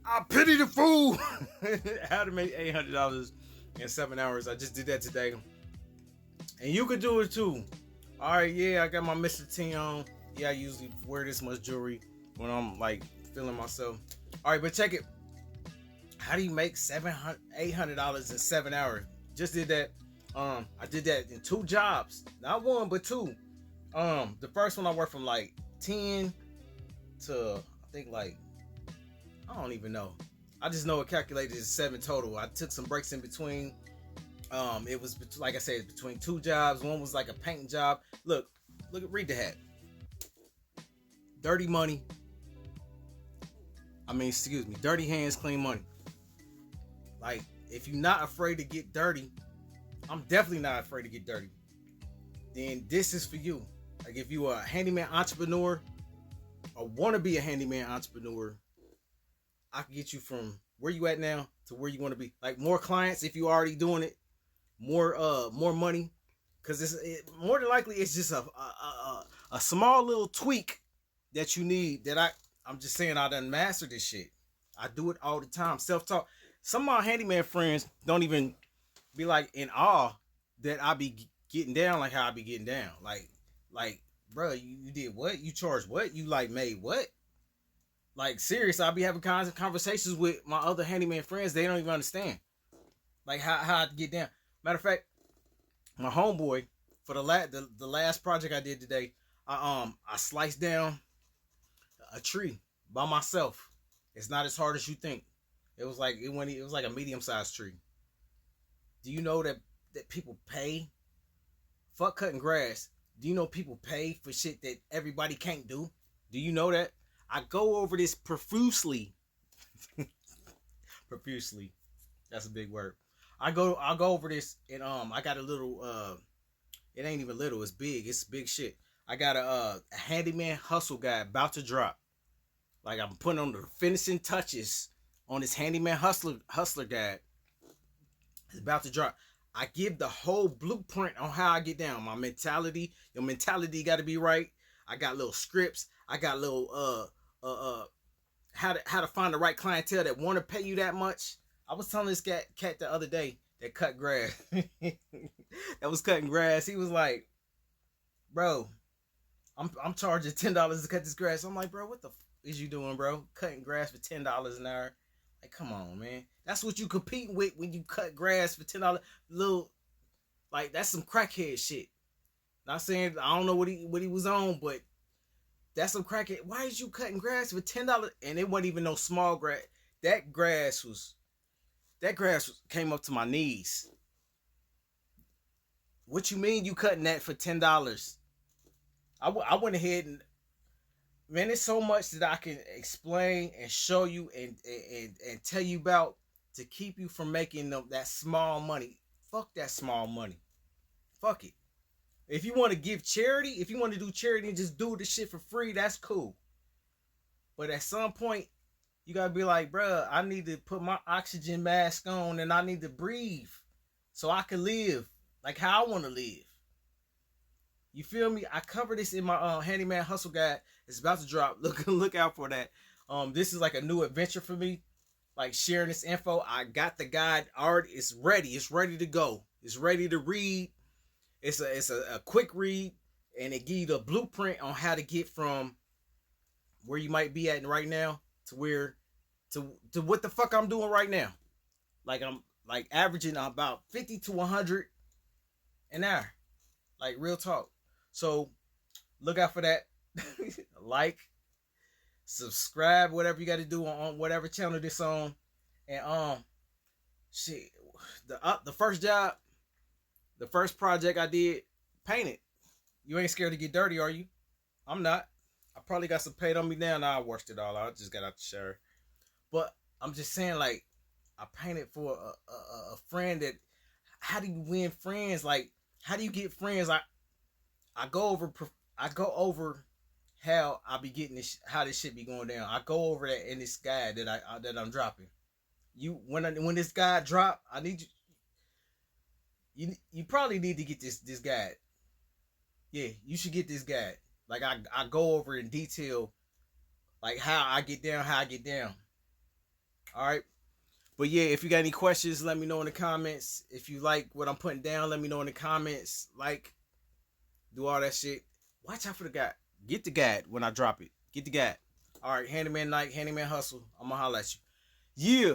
I pity the fool. How to make $800 in 7 hours. I just did that today. And you could do it too. Alright, yeah, I got my Mr. T on. Yeah, I usually wear this much jewelry when I'm like feeling myself. Alright, but check it. How do you make $800 in 7 hours? Just did that. I did that in 2 jobs. Not 1, but 2. The first one I worked from like 10 to I think like I don't even know. I just know it calculated as 7 total. I took some breaks in between. It was like I said, between 2 jobs. One was like a painting job. Look, read the hat. Dirty money. Dirty hands, clean money. Like, if you're not afraid to get dirty, I'm definitely not afraid to get dirty. Then this is for you. Like, if you are a handyman entrepreneur or want to be a handyman entrepreneur, I can get you from where you at now to where you want to be. Like, more clients if you already doing it, more money, because more than likely it's just a small little tweak that you need. That I'm just saying I done mastered this shit. I do it all the time, self-taught. Some of my handyman friends don't even be like in awe that I be getting down like how I be getting down. Like, bro, you did what? You charged what? You like made what? Like, serious, I'll be having conversations with my other handyman friends. They don't even understand. Like, how I get down. Matter of fact, my homeboy, for the last project I did today, I sliced down a tree by myself. It's not as hard as you think. It was like a medium-sized tree. Do you know that people pay? Fuck cutting grass. Do you know people pay for shit that everybody can't do? Do you know that? I go over this profusely. Profusely. That's a big word. I'll go over this and I got a little it ain't even little, it's big. It's big shit. I got a handyman hustle guide about to drop. Like, I'm putting on the finishing touches on this handyman hustler guide. It's about to drop. I give the whole blueprint on how I get down. My mentality, your mentality got to be right. I got little scripts. I got little how to find the right clientele that want to pay you that much. I was telling this cat the other day that cut grass. That was cutting grass. He was like, bro, I'm charging $10 to cut this grass. I'm like, bro, what the is you doing, bro? Cutting grass for $10 an hour? Like, come on, man. That's what you compete with when you cut grass for $10. Little, like, that's some crackhead shit. Not saying I don't know what he was on, but that's some crackhead. Why is you cutting grass for $10? And it wasn't even no small grass. That grass came up to my knees. What you mean you cutting that for $10? I went ahead and, man, it's so much that I can explain and show you and tell you about to keep you from making that small money. Fuck that small money. Fuck it. If you want to give charity, if you want to do charity and just do the shit for free, that's cool. But at some point, you gotta be like, bruh, I need to put my oxygen mask on and I need to breathe so I can live like how I want to live. You feel me? I cover this in my handyman hustle guide. It's about to drop. Look out for that. This is like a new adventure for me. Like, sharing this info. I got the guide already. It's ready. It's ready to go. It's ready to read. It's a quick read, and it gives you the blueprint on how to get from where you might be at right now to where to what the fuck I'm doing right now. Like, I'm like averaging about 50 to 100 an hour. Like, real talk. So look out for that. Like, subscribe, whatever you got to do on whatever channel this on. And shit, the first job, the first project I did, painted. You ain't scared to get dirty, are you? I'm not. I probably got some paint on me now. Nah, I washed it all out. I just got out the shower. But I'm just saying, like, I painted for a friend that, how do you win friends? Like, how do you get friends? I go over how I be getting this, how this shit be going down. I go over that in this guide that I'm dropping. When this guide drop, I need you probably need to get this guide. Yeah, you should get this guide. Like, I go over in detail, like how I get down. All right. But yeah, if you got any questions, let me know in the comments. If you like what I'm putting down, let me know in the comments. Like, do all that shit. Watch out for the guide. Get the guide when I drop it. Get the guide. All right, Handyman Night, Handyman Hustle. I'm gonna holla at you. Yeah.